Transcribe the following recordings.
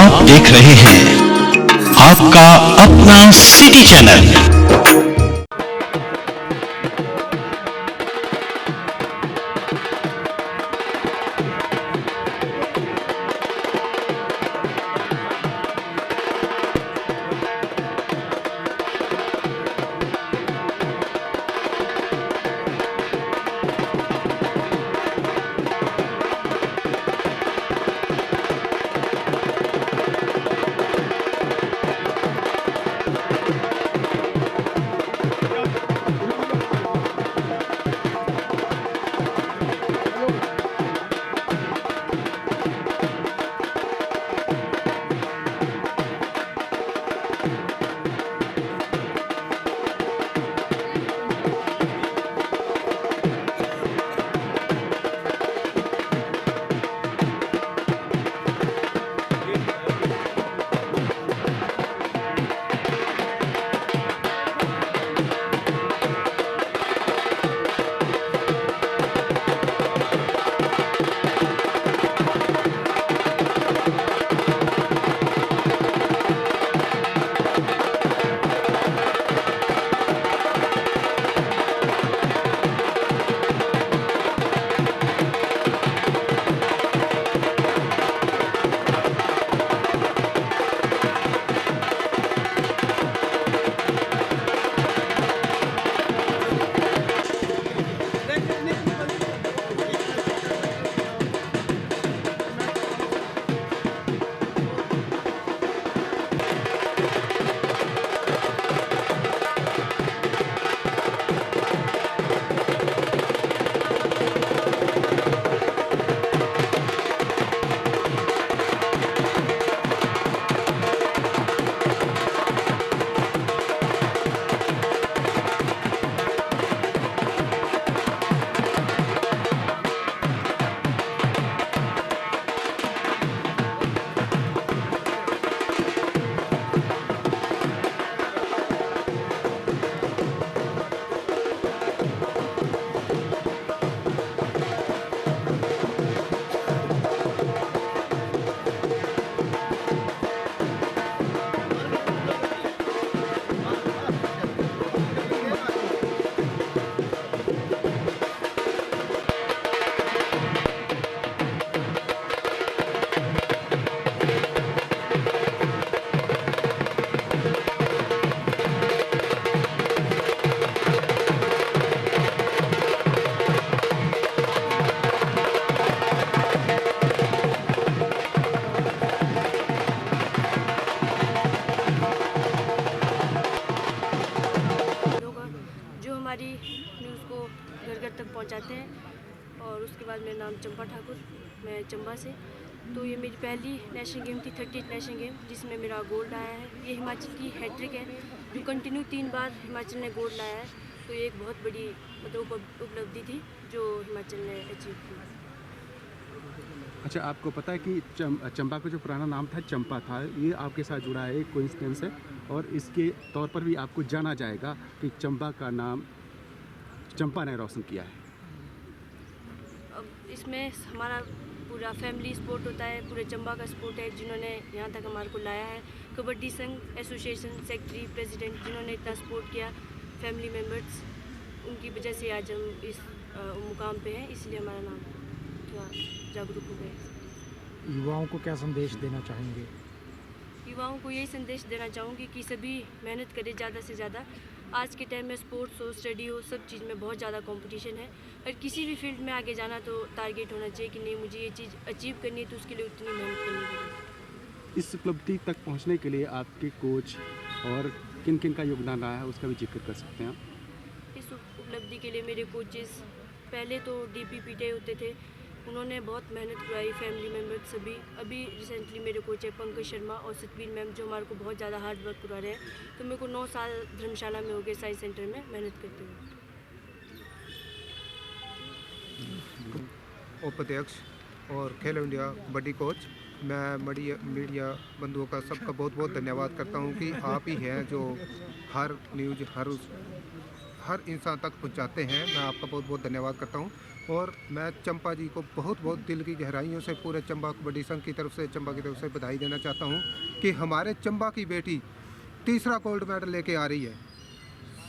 आप देख रहे हैं आपका अपना सिटी चैनल। हमारी न्यूज़ को घर घर तक पहुंचाते हैं। और उसके बाद मेरा नाम चंपा ठाकुर, मैं चंबा से। तो ये मेरी पहली नेशनल गेम थी, 30th नेशनल गेम, जिसमें मेरा गोल्ड आया है। ये हिमाचल की हैट्रिक है, जो कंटिन्यू 3 बार हिमाचल ने गोल्ड लाया है। तो ये एक बहुत बड़ी उपलब्धि थी जो हिमाचल ने अचीव की। अच्छा, आपको पता है कि चंबा का जो पुराना नाम था चंपा था, ये आपके साथ जुड़ा है, एक कोइंसिडेंस है, और इसके तौर पर भी आपको जाना जाएगा कि चंबा का नाम चंपा ने रोशन किया है। अब इसमें हमारा पूरा फैमिली स्पोर्ट होता है, पूरे चंबा का स्पोर्ट है, जिन्होंने यहाँ तक हमारे को लाया है। कबड्डी संघ एसोसिएशन सेक्रेटरी, प्रेसिडेंट, जिन्होंने इतना सपोर्ट किया, फैमिली मेम्बर्स, उनकी वजह से आज हम इस मुकाम पे हैं। इसलिए हमारा नाम थोड़ा जागरूक हो गए। युवाओं को क्या संदेश देना चाहेंगे? युवाओं को यही संदेश देना चाहूँगी कि सभी मेहनत करें ज़्यादा से ज़्यादा। आज के टाइम में स्पोर्ट्स हो, स्टडी हो, सब चीज़ में बहुत ज़्यादा कंपटीशन है। और किसी भी फील्ड में आगे जाना तो टारगेट होना चाहिए कि नहीं, मुझे ये चीज़ अचीव करनी है, तो उसके लिए उतनी मेहनत करनी पड़ेगी। इस उपलब्धि तक पहुंचने के लिए आपके कोच और किन किन का योगदान रहा है, उसका भी जिक्र कर सकते हैं आप? इस उपलब्धि के लिए मेरे कोचेस पहले तो DP होते थे, उन्होंने बहुत मेहनत करवाई, फैमिली मेम्बर सभी। अभी रिसेंटली मेरे कोच है पंकज शर्मा और सतवीर मैम, जो हमारे को बहुत ज़्यादा हार्ड वर्क करवा रहे हैं। तो मेरे को 9 साल धर्मशाला में हो गए साइंस सेंटर में मेहनत करते हुए। उपाध्यक्ष और खेलो इंडिया कबड्डी कोच, मैं मीडिया बंधुओं का सबका बहुत बहुत धन्यवाद करता हूं कि आप ही हैं जो हर न्यूज़, हर इंसान तक पहुंचाते हैं। मैं आपका बहुत बहुत धन्यवाद करता हूं। और मैं चंपा जी को बहुत बहुत दिल की गहराइयों से पूरे चंबा कबड्डी संघ की तरफ से, चंबा की तरफ से बधाई देना चाहता हूं कि हमारे चंबा की बेटी तीसरा गोल्ड मेडल लेके आ रही है।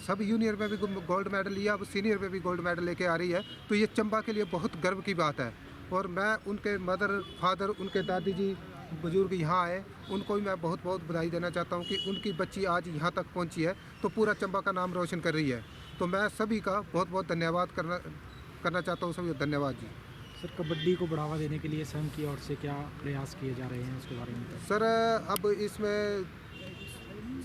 सब जूनियर में भी गोल्ड मेडल लिया, अब सीनियर में भी गोल्ड मेडल लेके आ रही है। तो ये चंबा के लिए बहुत गर्व की बात है। और मैं उनके मदर फादर, उनके दादी जी बुजुर्ग यहाँ आए, उनको भी मैं बहुत बहुत बधाई देना चाहता हूँ कि उनकी बच्ची आज यहाँ तक पहुँची है तो पूरा चंबा का नाम रोशन कर रही है। तो मैं सभी का बहुत बहुत धन्यवाद करना चाहता हूँ। सभी धन्यवाद जी। सर, कबड्डी को बढ़ावा देने के लिए संघ की ओर से क्या प्रयास किए जा रहे हैं, उसके बारे में बताएं। सर, अब इसमें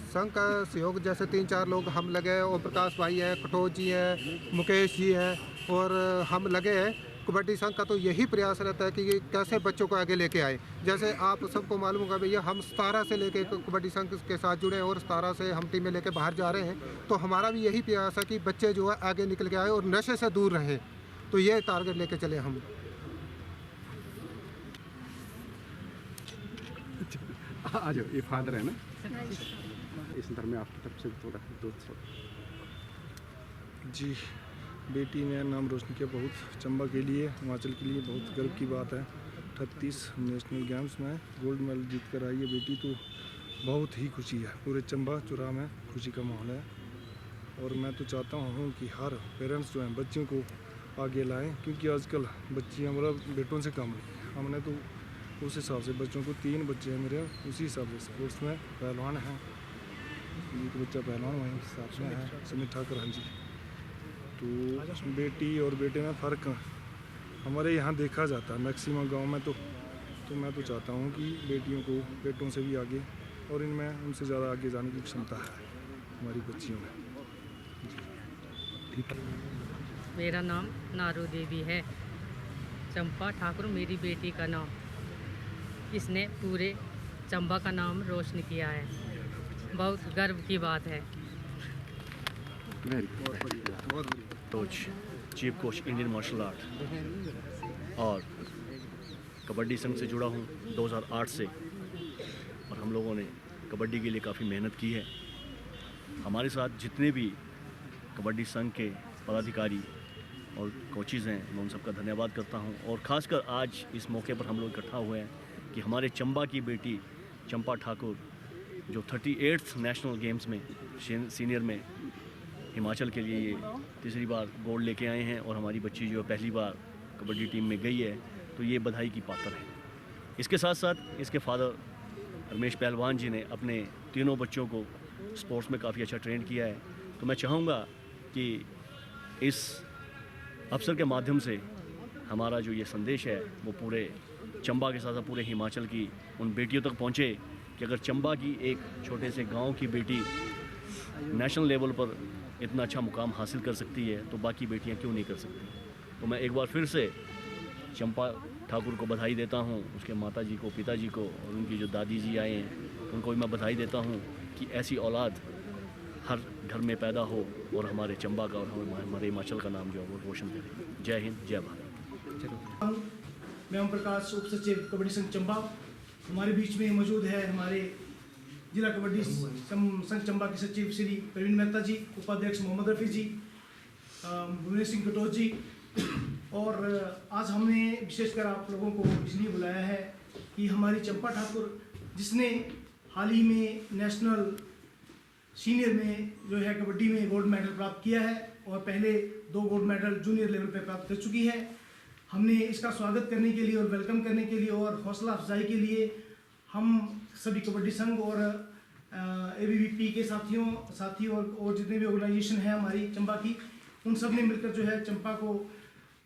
संघ का सहयोग जैसे 3-4 लोग हम लगे हैं। ओम प्रकाश भाई हैं, कटोच जी हैं, मुकेश जी हैं और हम लगे हैं। कबड्डी संघ का तो यही प्रयास रहता है कि ये कैसे बच्चों को आगे लेके आए। जैसे आप सबको मालूम होगा भैया, हम 17 से लेके कबड्डी संघ के साथ जुड़े हैं और 17 से हम टीमें लेके बाहर जा रहे हैं। तो हमारा भी यही प्रयास है कि बच्चे जो है आगे निकल के आए और नशे से दूर रहें। तो ये टारगेट लेके चले हम। आ जाओ, ये फादर है ना, इस संदर्भ में आपकी तरफ से थोड़ा दो जी, बेटी ने नाम रोशन किया बहुत चंबा के लिए, हिमाचल के लिए बहुत गर्व की बात है। 38 नेशनल गेम्स में गोल्ड मेडल जीत कर आई है बेटी, तो बहुत ही खुशी है। पूरे चंबा चौराहा में खुशी का माहौल है। और मैं तो चाहता हूँ कि हर पेरेंट्स जो हैं बच्चों को आगे लाएं, क्योंकि आजकल बच्ची हमारा बेटों से कम है। हमने तो उस हिसाब से बच्चों को 3 बच्चे हैं मेरे, उसी हिसाब से स्पोर्ट्स में पहलवान हैं। एक बच्चा पहलवान वहीं हिसाब से है, सुमित ठाकुर। हाँ जी। तो बेटी और बेटे में फ़र्क हमारे यहाँ देखा जाता है मैक्सिमम गांव में। तो मैं तो चाहता हूँ कि बेटियों को बेटों से भी आगे, और इनमें उनसे ज़्यादा आगे जाने की क्षमता है हमारी बच्चियों में। मेरा नाम नारू देवी है। चंपा ठाकुर मेरी बेटी का नाम। इसने पूरे चंबा का नाम रोशन किया है। बहुत गर्व की बात है। Coach, chief coach Indian martial art, और कबड्डी संघ से जुड़ा हूँ 2008 से। और हम लोगों ने कबड्डी के लिए काफ़ी मेहनत की है। हमारे साथ जितने भी कबड्डी संघ के पदाधिकारी और कोचेज़ हैं, मैं उन सबका धन्यवाद करता हूं। और ख़ासकर आज इस मौके पर हम लोग इकट्ठा हुए हैं कि हमारे चंबा की बेटी चंपा ठाकुर, जो 38th नेशनल गेम्स में सीनियर में हिमाचल के लिए ये तीसरी बार गोल्ड लेके आए हैं, और हमारी बच्ची जो पहली बार कबड्डी टीम में गई है, तो ये बधाई की पात्र है। इसके साथ साथ इसके फादर रमेश पहलवान जी ने अपने तीनों बच्चों को स्पोर्ट्स में काफ़ी अच्छा ट्रेन किया है। तो मैं चाहूँगा कि इस अवसर के माध्यम से हमारा जो ये संदेश है वो पूरे चंबा के साथ साथ पूरे हिमाचल की उन बेटियों तक पहुँचे कि अगर चंबा की एक छोटे से गांव की बेटी नेशनल लेवल पर इतना अच्छा मुकाम हासिल कर सकती है, तो बाकी बेटियां क्यों नहीं कर सकती। तो मैं एक बार फिर से चंपा ठाकुर को बधाई देता हूं, उसके माताजी को, पिताजी को, और उनकी जो दादी जी आए हैं उनको भी मैं बधाई देता हूं कि ऐसी औलाद हर घर में पैदा हो और हमारे चंबा का और हमारे हिमाचल का नाम जो है वो रोशन करे। जय हिंद, जय भारत। मैं ओम प्रकाश, उप सचिव कबड्डी संघ चंबा। हमारे बीच में मौजूद है हमारे जिला कबड्डी संघ चंबा के सचिव श्री प्रवीण मेहता जी, उपाध्यक्ष मोहम्मद रफ़ी जी, भुवनेश सिंह कटोच जी। और आज हमने विशेषकर आप लोगों को इसलिए बुलाया है कि हमारी चंपा ठाकुर, जिसने हाल ही में नेशनल सीनियर में जो है कबड्डी में गोल्ड मेडल प्राप्त किया है और पहले 2 गोल्ड मेडल जूनियर लेवल पर प्राप्त कर चुकी है, हमने इसका स्वागत करने के लिए और वेलकम करने के लिए और हौसला अफजाई के लिए हम सभी कबड्डी संघ और ABVP के साथी और जितने भी ऑर्गेनाइजेशन हैं हमारी चंबा की, उन सब ने मिलकर जो है चंपा को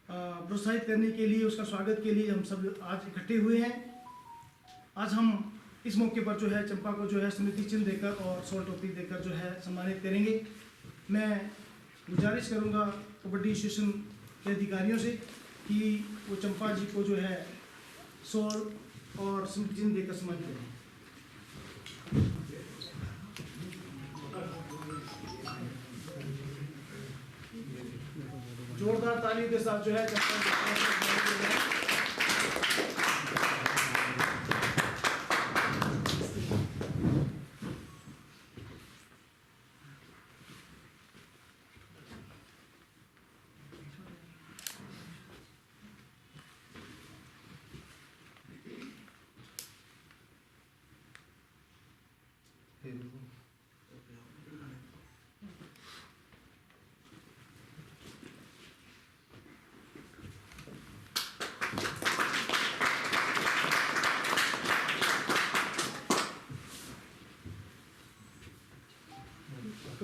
प्रोत्साहित करने के लिए, उसका स्वागत के लिए हम सब आज इकट्ठे हुए हैं। आज हम इस मौके पर जो है चंपा को जो है स्मृति चिन्ह देकर और सोल टोपी देकर जो है सम्मानित करेंगे। मैं गुजारिश करूंगा कबड्डी एसोसिएशन के अधिकारियों से कि वो चंपा जी को जो है सोल और स्मृति चिन्ह देकर सम्मानित करें। जोरदार तालियों के साथ जो है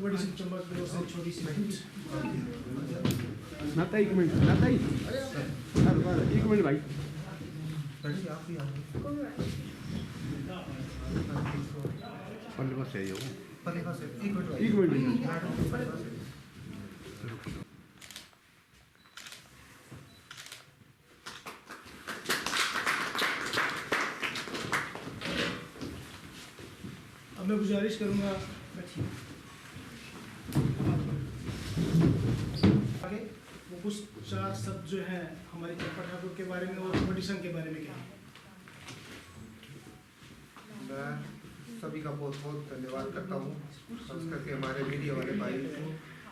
कबड्डी संघ चंबा की ओर से छोटी सी भेंट। नाता एक मिनट, नाता ही एक मिनट भाई। एक मिनट। अब मैं गुजारिश करूंगा आगे वो कुछ चार शब्द जो हैं हमारी चंपा ठाकुर के बारे में और कबड्डी संघ के बारे में क्या है। मैं सभी का बहुत बहुत धन्यवाद करता हूँ, खास करके हमारे मीडिया वाले भाई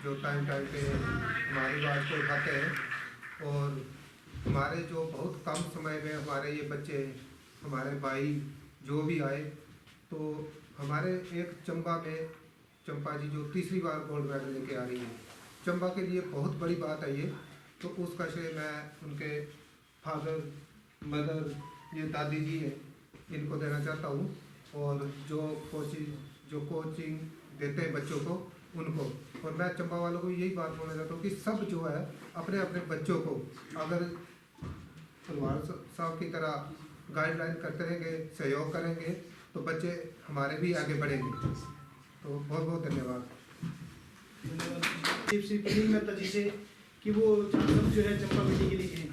जो टाइम टाइम पे हमारी बात को उठाते हैं और हमारे जो बहुत कम समय में हमारे ये बच्चे हमारे भाई जो भी आए, तो हमारे एक चंबा में चंपा जी जो तीसरी बार गोल्ड मेडल लेके आ रही है, चंबा के लिए बहुत बड़ी बात है ये। तो उसका श्रेय मैं उनके फादर मदर ये दादी जी है इनको देना चाहता हूँ, और जो कोचिंग देते हैं बच्चों को उनको। और मैं चंबा वालों को यही बात बोलना चाहता हूँ कि सब जो है अपने अपने बच्चों को अगर तलवार साहब की तरह गाइडलाइन करते रहेंगे, सहयोग करेंगे, तो बच्चे हमारे भी आगे बढ़ेंगे। तो बहुत बहुत धन्यवाद। धन्यवाद श्री प्रवीण मेहता जी से कि वो चार शब्द जो है चंपा बेटी के लिए कहें।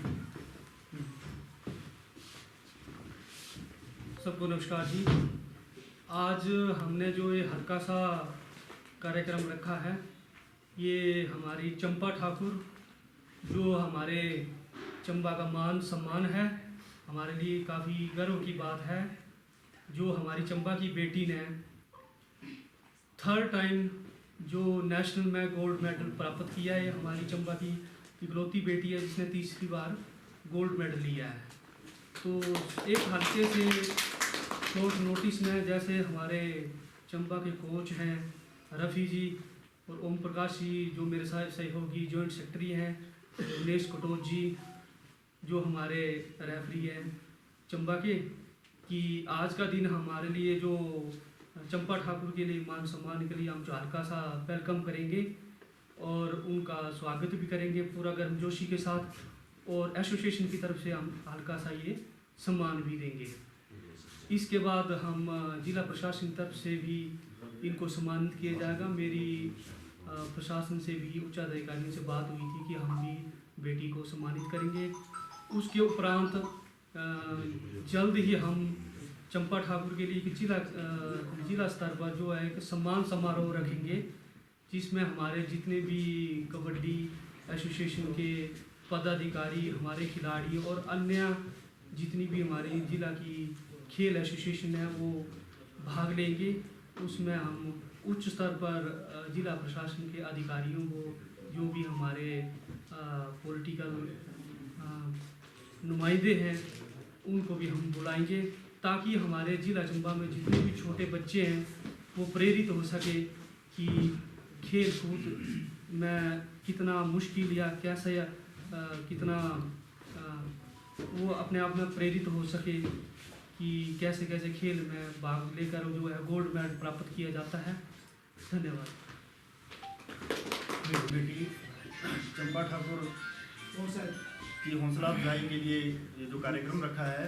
सबको नमस्कार जी। आज हमने जो ये हल्का सा कार्यक्रम रखा है, ये हमारी चंपा ठाकुर जो हमारे चंबा का मान सम्मान है, हमारे लिए काफ़ी गर्व की बात है। जो हमारी चंबा की बेटी ने 3rd टाइम जो नेशनल में गोल्ड मेडल प्राप्त किया है, हमारी चंबा की इकलौती बेटी है जिसने तीसरी बार गोल्ड मेडल लिया है। तो एक हल्के से शॉर्ट नोटिस में जैसे हमारे चंबा के कोच हैं रफ़ी जी और ओम प्रकाश जी जो मेरे साथ सहयोगी जॉइंट सेक्रेटरी हैं, दिनेश कटोच जी जो हमारे रेफरी हैं चंबा के, कि आज का दिन हमारे लिए जो चंपा ठाकुर के लिए मान सम्मान के लिए हम जो हल्का सा वेलकम करेंगे और उनका स्वागत भी करेंगे पूरा गर्मजोशी के साथ, और एसोसिएशन की तरफ से हम हल्का सा ये सम्मान भी देंगे। इसके बाद हम जिला प्रशासन की तरफ से भी इनको सम्मानित किया जाएगा। मेरी प्रशासन से भी उच्च अधिकारियों से बात हुई थी कि हम भी बेटी को सम्मानित करेंगे। उसके उपरांत जल्द ही हम चंपा ठाकुर के लिए एक जिला स्तर पर जो है एक सम्मान समारोह रखेंगे, जिसमें हमारे जितने भी कबड्डी एसोसिएशन के पदाधिकारी, हमारे खिलाड़ी और अन्य जितनी भी हमारी जिला की खेल एसोसिएशन है वो भाग लेंगे। उसमें हम उच्च स्तर पर जिला प्रशासन के अधिकारियों को, जो भी हमारे पॉलिटिकल नुमाइंदे हैं, उनको भी हम बुलाएंगे ताकि हमारे ज़िला चंबा में जितने भी छोटे बच्चे हैं वो प्रेरित हो सके कि खेल कूद में कितना मुश्किल या कैसे कितना वो अपने आप में प्रेरित हो सके कि कैसे कैसे खेल में भाग लेकर जो है गोल्ड मेडल प्राप्त किया जाता है। धन्यवाद। मेरी बेटी चंपा ठाकुर की हौसला अफजाई के लिए ये जो कार्यक्रम रखा है,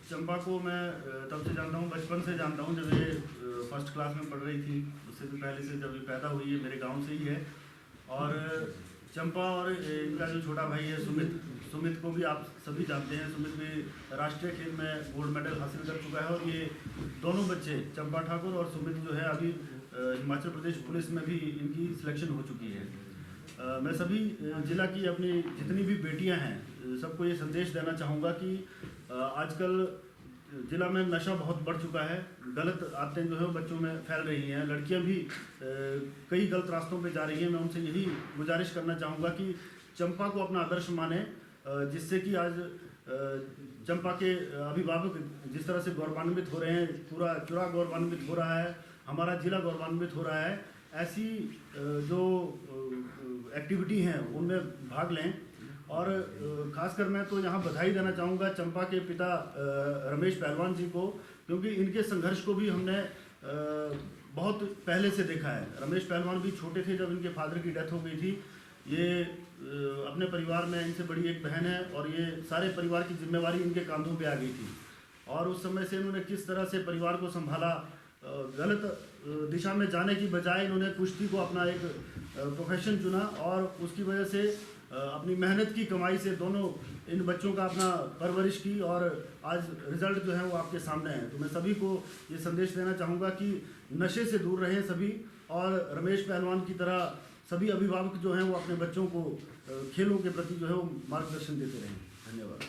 चंपा को मैं तब से जानता हूँ, बचपन से जानता हूँ, जब ये 1st क्लास में पढ़ रही थी उससे भी पहले से, जब ये पैदा हुई है मेरे गांव से ही है। और चंपा और इनका जो छोटा भाई है सुमित को भी आप सभी जानते हैं। सुमित भी राष्ट्रीय खेल में गोल्ड मेडल हासिल कर चुका है, और ये दोनों बच्चे चंपा ठाकुर और सुमित जो है अभी हिमाचल प्रदेश पुलिस में भी इनकी सिलेक्शन हो चुकी है। मैं सभी जिला की अपनी जितनी भी बेटियां हैं सबको ये संदेश देना चाहूँगा कि आजकल ज़िला में नशा बहुत बढ़ चुका है, गलत आदतें जो है बच्चों में फैल रही हैं, लड़कियां भी कई गलत रास्तों पे जा रही हैं। मैं उनसे यही गुजारिश करना चाहूँगा कि चंपा को अपना आदर्श माने, जिससे कि आज चंपा के अभिभावक जिस तरह से गौरवान्वित हो रहे हैं, पूरा चुरा गौरवान्वित हो रहा है, हमारा ज़िला गौरवान्वित हो रहा है। ऐसी जो एक्टिविटी हैं उनमें भाग लें। और ख़ासकर मैं तो यहाँ बधाई देना चाहूँगा चंपा के पिता रमेश पहलवान जी को, क्योंकि इनके संघर्ष को भी हमने बहुत पहले से देखा है। रमेश पहलवान भी छोटे थे जब इनके फादर की डेथ हो गई थी। ये अपने परिवार में इनसे बड़ी एक बहन है और ये सारे परिवार की जिम्मेवारी इनके कंधों पे आ गई थी और उस समय से इन्होंने किस तरह से परिवार को संभाला, गलत दिशा में जाने की बजाय इन्होंने कुश्ती को अपना एक प्रोफेशन चुना और उसकी वजह से अपनी मेहनत की कमाई से दोनों इन बच्चों का अपना परवरिश की और आज रिजल्ट जो है वो आपके सामने है। तो मैं सभी को ये संदेश देना चाहूँगा कि नशे से दूर रहें सभी और रमेश पहलवान की तरह सभी अभिभावक जो हैं वो अपने बच्चों को खेलों के प्रति जो है वो मार्गदर्शन देते रहें। धन्यवाद।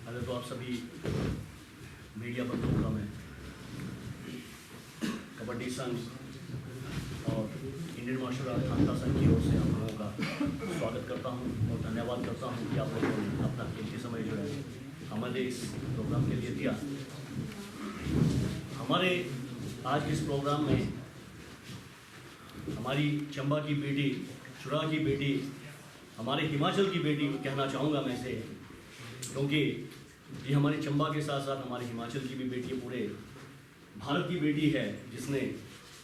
अगर तो आप सभी मीडिया बंधुओं का मैं कबड्डी संघ और इंडियन मार्शल आर्ट खानका संघ की ओर से आप लोगों का स्वागत करता हूं और धन्यवाद करता हूं कि आप लोगों ने अपना कीमती समय जो है हमारे इस प्रोग्राम के लिए दिया। हमारे आज के इस प्रोग्राम में हमारी चंबा की बेटी, चुरा की बेटी, हमारे हिमाचल की बेटी कहना चाहूँगा मैं इसे, क्योंकि ये हमारे चंबा के साथ साथ हमारे हिमाचल की भी बेटी, पूरे भारत की बेटी है जिसने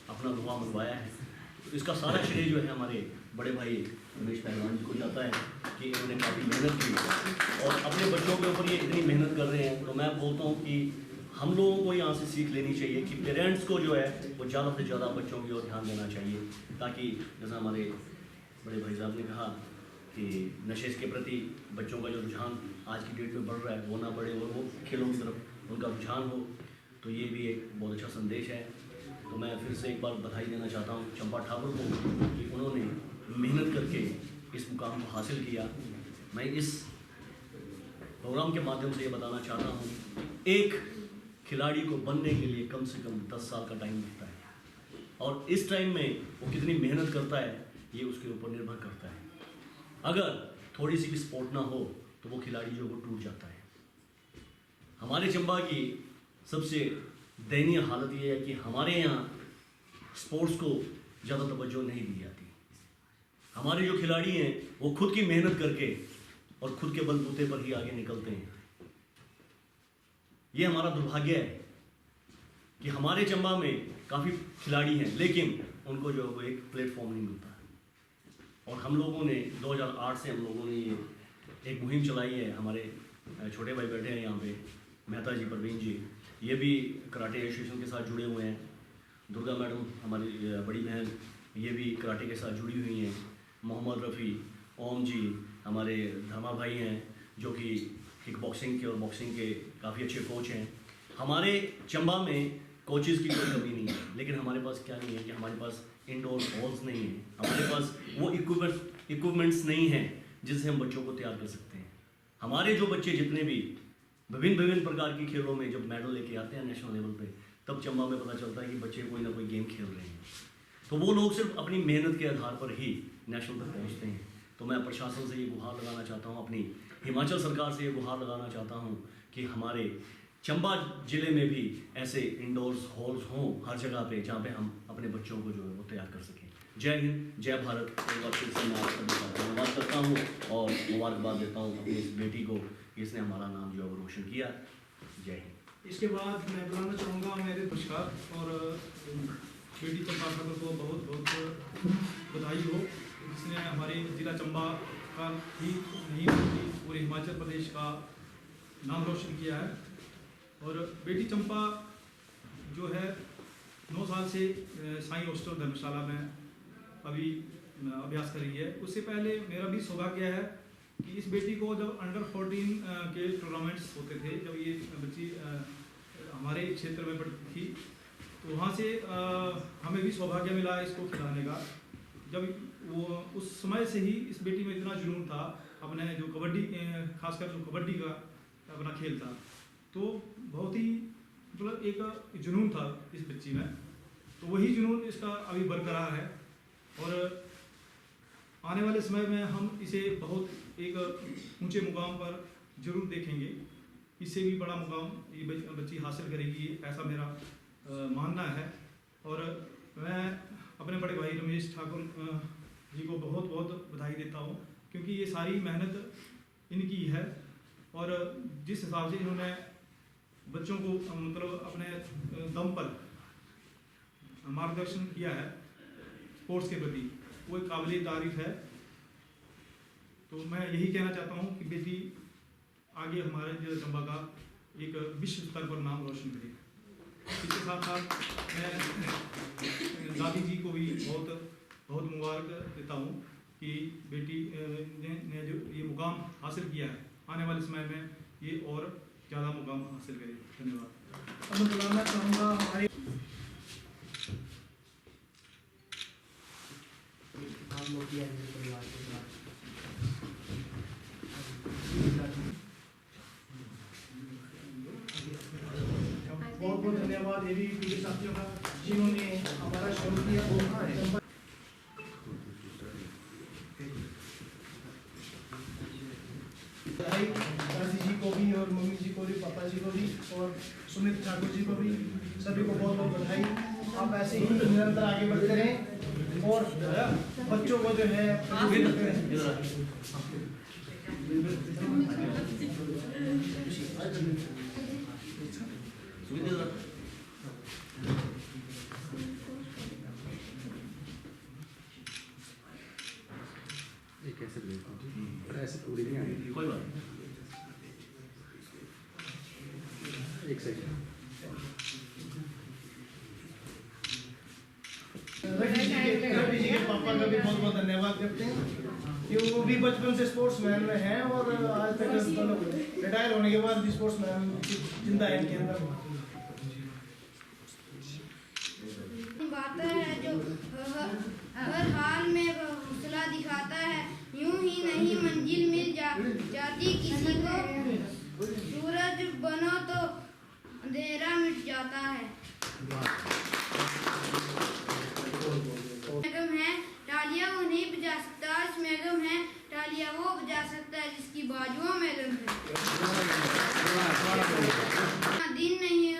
अपना धुआं मनवाया है। तो इसका सारा श्रेय जो है हमारे बड़े भाई रमेश पहलवान जी को जाता है कि इन्होंने काफ़ी मेहनत की और अपने बच्चों के ऊपर ये इतनी मेहनत कर रहे हैं। तो मैं बोलता हूँ कि हम लोगों को यहाँ से सीख लेनी चाहिए कि पेरेंट्स को जो है वो ज़्यादा से ज़्यादा बच्चों की ओर ध्यान देना चाहिए, ताकि जैसा हमारे बड़े भाई साहब ने कहा कि नशे के प्रति बच्चों का जो रुझान आज की डेट में बढ़ रहा है वो ना बढ़े और वो खेलों की तरफ उनका रुझान हो। तो ये भी एक बहुत अच्छा संदेश है। तो मैं फिर से एक बार बधाई देना चाहता हूँ चंपा ठाकुर को कि उन्होंने मेहनत करके इस मुकाम को हासिल किया। मैं इस प्रोग्राम के माध्यम से ये बताना चाहता हूँ, एक खिलाड़ी को बनने के लिए कम से कम 10 साल का टाइम लगता है और इस टाइम में वो कितनी मेहनत करता है ये उसके ऊपर निर्भर करता है। अगर थोड़ी सी भी सपोर्ट ना हो तो वो खिलाड़ी जो वो टूट जाता है। हमारे चंबा की सबसे दयनीय हालत ये है कि हमारे यहाँ स्पोर्ट्स को ज़्यादा तवज्जो नहीं दी जाती। हमारे जो खिलाड़ी हैं वो खुद की मेहनत करके और खुद के बलबूते पर ही आगे निकलते हैं। ये हमारा दुर्भाग्य है कि हमारे चंबा में काफ़ी खिलाड़ी हैं लेकिन उनको जो है वो एक प्लेटफॉर्म नहीं मिलता। और हम लोगों ने 2008 से हम लोगों ने ये एक मुहिम चलाई है। हमारे छोटे भाई बैठे हैं यहाँ पे, मेहता जी, परवीन जी, ये भी कराटे एसोसिएशन के साथ जुड़े हुए हैं। दुर्गा मैडम हमारी बड़ी बहन, ये भी कराटे के साथ जुड़ी हुई हैं। मोहम्मद रफ़ी, ओम जी हमारे धर्मा भाई हैं जो कि किक बॉक्सिंग के और बॉक्सिंग के काफ़ी अच्छे कोच हैं। हमारे चंबा में कोचेज़ की कोई कमी नहीं है, लेकिन हमारे पास क्या नहीं है कि हमारे पास इंडोर हॉल्स नहीं है, हमारे पास वो इक्विपमेंट्स नहीं हैं जिससे हम बच्चों को तैयार कर सकते हैं। हमारे जो बच्चे जितने भी विभिन्न प्रकार की खेलों में जब मेडल लेके आते हैं नेशनल लेवल पे, तब चंबा में पता चलता है कि बच्चे कोई ना कोई गेम खेल रहे हैं। तो वो लोग सिर्फ अपनी मेहनत के आधार पर ही नेशनल तक पहुँचते हैं। तो मैं प्रशासन से ये गुहार लगाना चाहता हूँ, अपनी हिमाचल सरकार से ये गुहार लगाना चाहता हूँ कि हमारे चंबा ज़िले में भी ऐसे इंडोर्स हॉल्स हों हर जगह पे, जहाँ पे हम अपने बच्चों को जो है वो तैयार कर सकें। जय हिंद, जय भारत। एक बार फिर से मैं आप सभी का धन्यवाद करता हूँ और मुबारकबाद देता हूँ अपनी इस बेटी को, इसने हमारा नाम जो है वो रोशन किया। जय हिंद। इसके बाद मैं बुलाना चाहूँगा मेरे पुरस्कार और बेटी चंपा ठाकुर को बहुत बहुत बधाई हो, जिसने हमारे ज़िला चंबा का ही नहीं बल्कि पूरे हिमाचल प्रदेश का नाम रोशन किया है। और बेटी चंपा जो है 9 साल से साई हॉस्टल धर्मशाला में अभी अभ्यास कर रही है। उससे पहले मेरा भी सौभाग्य है कि इस बेटी को जब अंडर 14 के टूर्नामेंट्स होते थे, जब ये बच्ची हमारे क्षेत्र में पढ़ती थी, तो वहाँ से हमें भी सौभाग्य मिला इसको खिलाने का। जब वो उस समय से ही इस बेटी में इतना जुनून था, अपने जो कबड्डी, खासकर जो कबड्डी का अपना खेल था, तो बहुत ही मतलब एक जुनून था इस बच्ची में। तो वही जुनून इसका अभी बरकरार है और आने वाले समय में हम इसे बहुत एक ऊंचे मुकाम पर जरूर देखेंगे। इससे भी बड़ा मुकाम ये बच्ची हासिल करेगी, ऐसा मेरा मानना है। और मैं अपने बड़े भाई रमेश ठाकुर जी को बहुत बहुत बधाई देता हूँ, क्योंकि ये सारी मेहनत इनकी है। और जिस हिसाब से इन्होंने बच्चों को मतलब अपने दम पर मार्गदर्शन किया है स्पोर्ट्स के प्रति, वो एक काबिल तारीफ है। तो मैं यही कहना चाहता हूँ कि बेटी आगे हमारे जिला चंबा का एक विश्व स्तर पर नाम रोशन करे। इसके साथ साथ मैं दादी जी को भी बहुत मुबारक देता हूँ कि बेटी ने जो ये मुकाम हासिल किया है, आने वाले समय में ये और ज़्यादा मुकाम हासिल करे। धन्यवाद। अब मैं बुलाना चाहूँगा हमारे बहुत बहुत धन्यवाद एबीवीपी के साथियों का जिन्होंने हमारा शुरू किया। दादी जी को भी और मम्मी जी को भी, पापा जी को भी और सुमित ठाकुर जी को भी, सभी को बहुत बहुत बधाई। आप ऐसे ही निरंतर आगे बढ़ते रहें और बच्चों को जो है ऐसे पूरी नहीं आएगी, कोई बात नहीं। एक सेकंड। रवि जी के पापा का भी बहुत बहुत धन्यवाद करते हैं कि वो भी बचपन से स्पोर्ट्समैन में हैं और आज तक रिटायर होने के बाद भी स्पोर्ट्समैन जिंदा है इनके अंदर। बातें है जो हर हाल में हौसला दिखाता है, यूं ही नहीं मंजिल मिल जाती किसी को, सूरज बनो तो अंधेरा मिट जाता है। मैगम है तालियां वो नहीं बजा सकता, इस मैगम है तालियां वो बजा सकता है जिसकी बाजुओं में दम है। दिन नहीं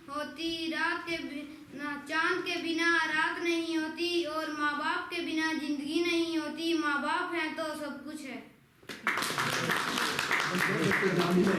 होती रात के बिना, चांद के बिना रात नहीं होती और माँ बाप के बिना जिंदगी नहीं होती। माँ बाप हैं तो सब कुछ है।